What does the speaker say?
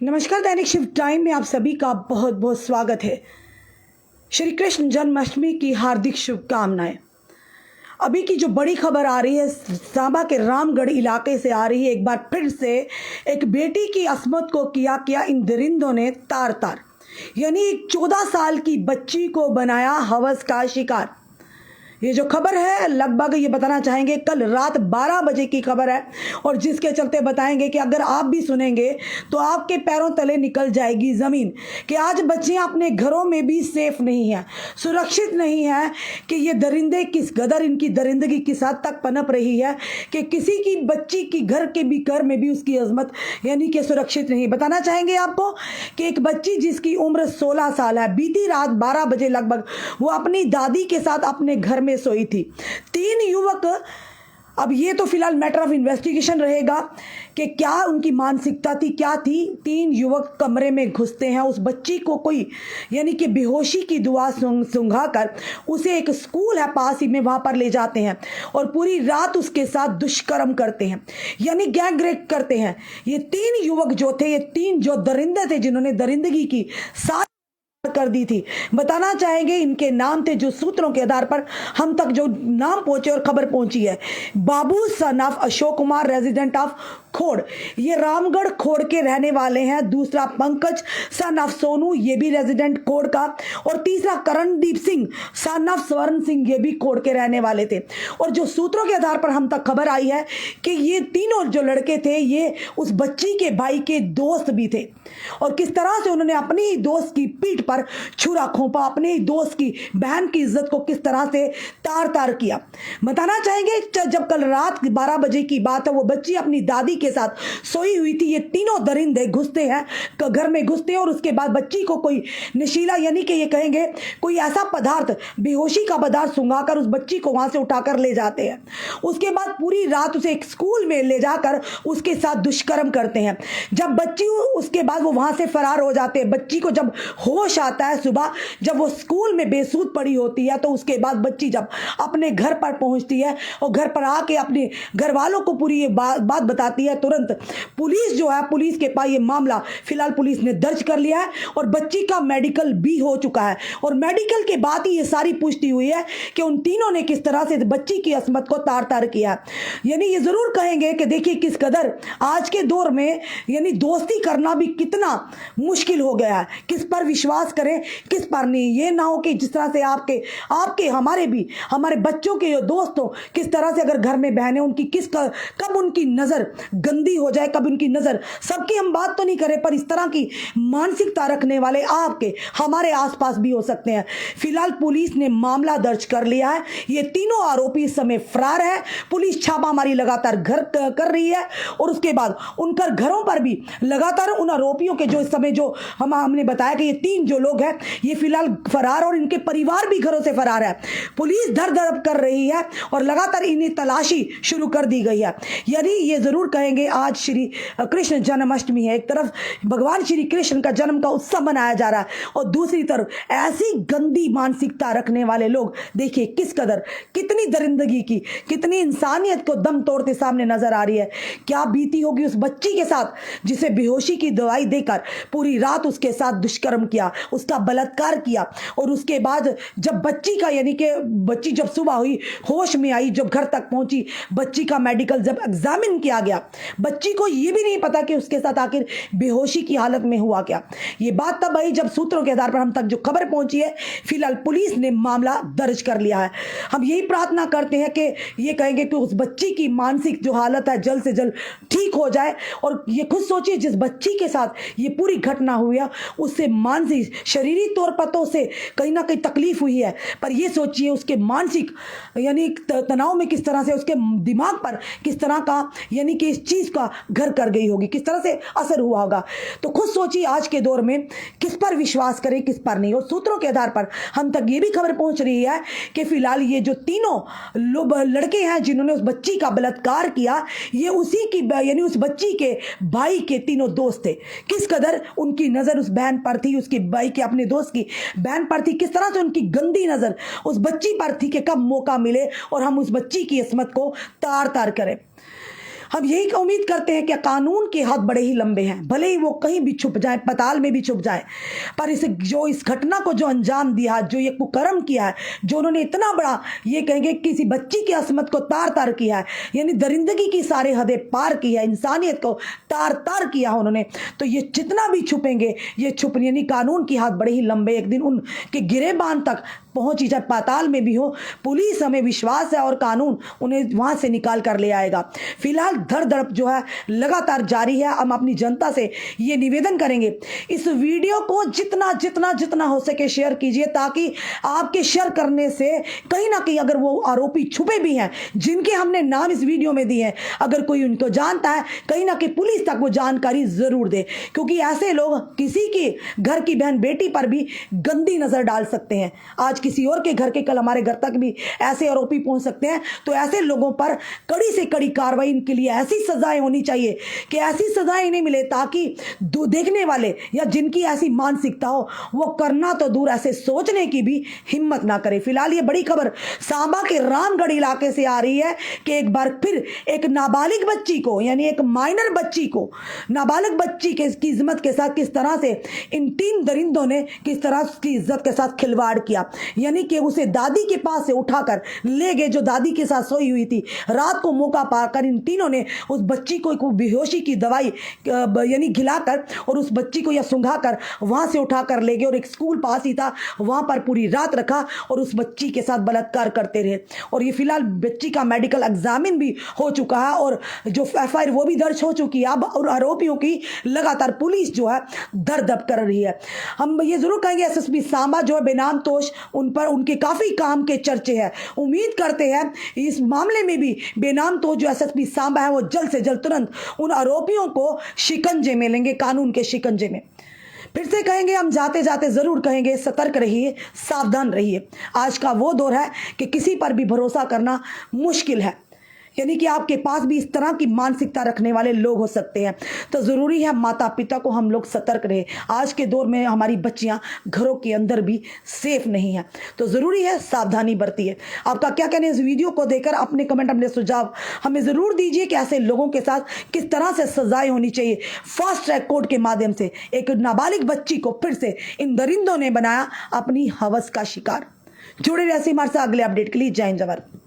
नमस्कार। दैनिक शिव टाइम में आप सभी का बहुत बहुत स्वागत है। श्री कृष्ण जन्माष्टमी की हार्दिक शुभकामनाएं। अभी की जो बड़ी खबर आ रही है सांबा के रामगढ़ इलाके से आ रही है। एक बार फिर से एक बेटी की अस्मत को किया इन दरिंदों ने तार तार, यानी एक 14 साल की बच्ची को बनाया हवस का शिकार। ये जो खबर है लगभग ये बताना चाहेंगे कल रात 12 बजे की खबर है, और जिसके चलते बताएंगे कि अगर आप भी सुनेंगे तो आपके पैरों तले निकल जाएगी ज़मीन कि आज बच्चियां अपने घरों में भी सेफ नहीं हैं, सुरक्षित नहीं हैं। कि ये दरिंदे किस कदर, इनकी दरिंदगी किस हद तक पनप रही है कि किसी की बच्ची की घर में भी उसकी अजमत यानी कि सुरक्षित नहीं। बताना चाहेंगे आपको कि एक बच्ची जिसकी उम्र 16 साल है, बीती रात 12 बजे लगभग वो अपनी दादी के साथ अपने घर में सोई थी। 3 युवक, अब ये तो फिलहाल मैटर ऑफ इन्वेस्टिगेशन रहेगा कि क्या उनकी मानसिकता थी, क्या थी। 3 युवक कमरे में घुसते हैं, उस बच्ची को कोई यानी कि बेहोशी की दुआ सुंघा कर उसे एक स्कूल है पास ही में, वहां पर ले जाते हैं और पूरी रात उसके साथ दुष्कर्म करते हैं, यानी गैंग रेप करते हैं। ये 3 युवक जो थे, ये 3 जो दरिंदे थे जिन्होंने दरिंदगी की साथ कर दी थी। बताना चाहेंगे इनके नाम थे जो सूत्रों के आधार पर हम तक जो नाम पहुंचे और खबर पहुंची है। Babu son of Ashok Kumar, resident of Khod, ये रामगढ़ खोड़ के रहने वाले हैं। दूसरा पंकज सन ऑफ सोनू, ये भी रेजिडेंट खोड़ का। और तीसरा करणदीप सिंह सन ऑफ स्वर्ण सिंह, ये भी खोड़ के रहने वाले थे। और जो सूत्रों के आधार पर हम तक खबर आई है कि ये तीनों जो लड़के थे ये उस बच्ची के भाई के दोस्त भी थे, और किस तरह से उन्होंने अपनी ही दोस्त की पीठ पर छुरा खोपा, अपने ही दोस्त की बहन की इज्जत को किस तरह से तार तार किया। बताना चाहेंगे जब कल रात 12 बजे की बात है, वो बच्ची अपनी दादी के साथ सोई हुई थी। ये तीनों दरिंदे घुसते हैं, घर में घुसते हैं और उसके बाद बच्ची को कोई नशीला यानी कि ये कहेंगे कोई ऐसा पदार्थ, बेहोशी का पदार्थ सुंघाकर उस बच्ची को वहां से उठाकर ले जाते हैं। उसके बाद पूरी रात उसे एक स्कूल में ले जाकर उसके साथ दुष्कर्म करते हैं। जब बच्ची, उसके बाद वो वहां से फरार हो जाते हैं। बच्ची को जब होश आता है सुबह, जब वो स्कूल में बेसुध पड़ी होती है, तो उसके बाद बच्ची जब अपने घर पर पहुंचती है और घर पर आके अपने घर वालों को पूरी ये बात बताती है, तुरंत पुलिस जो है, पुलिस के पास ये मामला फिलहाल पुलिस ने दर्ज कर लिया है और बच्ची का मेडिकल भी हो चुका है। और मेडिकल के बाद ही ये सारी पुष्टि हुई है कि उन तीनों ने किस तरह से बच्ची की अस्मत को तार तार किया। यानी ये जरूर कहेंगे कि देखिए किस कदर आज के दौर में यानी दोस्ती करना भी कितना मुश्किल हो गया है, किस पर विश्वास करें किस पर नहीं। ये ना हो कि जिस तरह से आपके हमारे बच्चों के दोस्त हो, किस तरह से अगर घर में बहनें उनकी कब उनकी नज़र गंदी हो जाए, कब उनकी नज़र, सबकी हम बात तो नहीं करें पर इस तरह की मानसिकता रखने वाले आपके हमारे आसपास भी हो सकते हैं। फिलहाल पुलिस ने मामला दर्ज कर लिया है। ये तीनों आरोपी इस समय फरार है। पुलिस छापामारी लगातार घर कर रही है और उसके बाद उनकर घरों पर भी लगातार उन आरोपियों के जो इस समय जो हमने बताया कि ये 3 जो लोग हैं ये फिलहाल फरार और इनके परिवार भी घरों से फरार है। पुलिस धर धर कर रही है और लगातार इन्हें तलाशी शुरू कर दी गई है। यानी ये जरूर कहेंगे आज श्री कृष्ण जन्माष्टमी है, एक तरफ भगवान श्री कृष्ण का जन्म का उत्सव मनाया जा रहा है और दूसरी तरफ ऐसी गंदी मानसिकता रखने वाले लोग देखिए किस कदर, कितनी दरिंदगी की, कितनी इंसानियत को दम तोड़ते सामने नजर आ रही है। क्या बीती होगी उस बच्ची के साथ जिसे बेहोशी की दवाई देकर पूरी रात उसके साथ दुष्कर्म किया, उसका बलात्कार किया। और उसके बाद जब बच्ची का यानी कि बच्ची जब सुबह हुई, होश में आई, जब घर तक पहुंची, बच्ची का मेडिकल जब एग्जामिन किया गया, बच्ची को यह भी नहीं पता कि उसके साथ आखिर बेहोशी की हालत में हुआ क्या। यह बात तब आई जब सूत्रों के आधार पर हम तक जो खबर पहुंची है। फिलहाल पुलिस ने मामला दर्ज कर लिया है। हम यही प्रार्थना करते हैं कि ये कहेंगे कि उस बच्ची की मानसिक जो हालत है जल्द से जल्द ठीक हो जाए। और ये खुद सोचिए जिस बच्ची के साथ ये पूरी घटना हुई है उससे मानसिक शारीरिक तौर पर तो उसे कहीं ना कहीं तकलीफ हुई है, पर ये सोचिए उसके मानसिक यानी तनाव में किस तरह से उसके दिमाग पर किस तरह का यानी कि इस चीज का घर कर गई होगी, किस तरह से असर हुआ होगा। तो खुद सोचिए आज के दौर में किस पर विश्वास करें किस पर नहीं। और सूत्रों के आधार पर हम तक ये भी खबर पहुंच रही है कि फिलहाल ये जो तीनों लड़के हैं जिन्होंने उस बच्ची का बलात्कार किया, ये उसी की यानी उस बच्ची के भाई के तीनों दोस्त थे। किस कदर उनकी नजर उस बहन पर थी, उसके भाई के अपने दोस्त की बहन पर थी, किस तरह से उनकी गंदी नजर उस बच्ची पर थी कि कब मौका मिले और हम उस बच्ची की इस्मत को तार तार करें। हम यही उम्मीद करते हैं कि कानून के हाथ बड़े ही लंबे हैं, भले ही वो कहीं भी छुप जाए, पाताल में भी छुप जाए, पर इस घटना को जो अंजाम दिया, जो ये कुकर्म किया है, जो उन्होंने इतना बड़ा ये कहेंगे किसी बच्ची की असमत को तार तार किया है, यानी दरिंदगी की सारे हदें पार की है, इंसानियत को तार तार किया है उन्होंने, तो ये जितना भी छुपेंगे ये छुप, यानी कानून के हाथ बड़े ही लंबे, एक दिन उनके गिरेबान तक पहुंची, चाहे पाताल में भी हो, पुलिस हमें विश्वास है और कानून उन्हें वहां से निकाल कर ले आएगा। फिलहाल धर धड़प जो है लगातार जारी है। हम अपनी जनता से ये निवेदन करेंगे, इस वीडियो को जितना जितना जितना हो सके शेयर कीजिए, ताकि आपके शेयर करने से कहीं ना कहीं अगर वो आरोपी छुपे भी हैं जिनके हमने नाम इस वीडियो में दिए हैं, अगर कोई उनको जानता है, कहीं ना कहीं पुलिस तक वो जानकारी जरूर दे, क्योंकि ऐसे लोग किसी के घर की बहन बेटी पर भी गंदी नजर डाल सकते हैं। आज किसी और के घर के, कल हमारे घर तक भी ऐसे आरोपी पहुंच सकते हैं। तो ऐसे लोगों पर कड़ी से कड़ी कार्रवाई, इनके लिए ऐसी सजाएं होनी चाहिए कि ऐसी सजाएं इन्हें मिले, ताकि देखने वाले या जिनकी ऐसी मानसिकता हो वो करना तो दूर, ऐसे सोचने की भी हिम्मत ना करे। फिलहाल ये बड़ी खबर सांबा के रामगढ़ इलाके से आ रही है कि एक बार फिर एक नाबालिग बच्ची को, यानी एक माइनर बच्ची को, नाबालिग बच्ची की इज्जत के साथ किस तरह से इन 3 दरिंदों ने किस तरह की इज्जत के साथ खिलवाड़ किया, यानी कि उसे दादी के पास से उठाकर ले गए, जो दादी के साथ सोई हुई थी। रात को मौका पाकर इन तीनों ने उस बच्ची को बेहोशी की दवाई यानी खिलाकर और उस बच्ची को या सुंघाकर वहां से उठाकर ले गए और एक स्कूल पास ही था, वहां पर पूरी रात रखा और उस बच्ची के साथ बलात्कार करते रहे। और ये फिलहाल बच्ची का मेडिकल एग्जामिन भी हो चुका है और जो FIR वो भी दर्ज हो चुकी है अब, और आरोपियों की लगातार पुलिस जो है दर-दर कर रही है। हम ये जरूर कहेंगे SSP सांबा जो है बेनाम तोश, उन पर उनके काफी काम के चर्चे हैं। उम्मीद करते हैं इस मामले में भी बेनाम तोश जो SSP सांबा है वो जल्द से जल्द तुरंत उन आरोपियों को शिकंजे में लेंगे, कानून के शिकंजे में। फिर से कहेंगे, हम जाते जाते जरूर कहेंगे, सतर्क रहिए, सावधान रहिए। आज का वो दौर है कि किसी पर भी भरोसा करना मुश्किल है, यानी कि आपके पास भी इस तरह की मानसिकता रखने वाले लोग हो सकते हैं। तो ज़रूरी है माता पिता को हम लोग सतर्क रहे। आज के दौर में हमारी बच्चियां घरों के अंदर भी सेफ नहीं है, तो ज़रूरी है सावधानी बरतिए। आपका क्या कहना है इस वीडियो को देखकर? अपने कमेंट, अपने सुझाव हमें ज़रूर दीजिए कि ऐसे लोगों के साथ किस तरह से सजाएं होनी चाहिए। फास्ट ट्रैक कोर्ट के माध्यम से एक नाबालिग बच्ची को फिर से इन दरिंदों ने बनाया अपनी हवस का शिकार। जुड़े रहिए हमारे साथ अगले अपडेट के लिए। जय हिंद, जय भारत।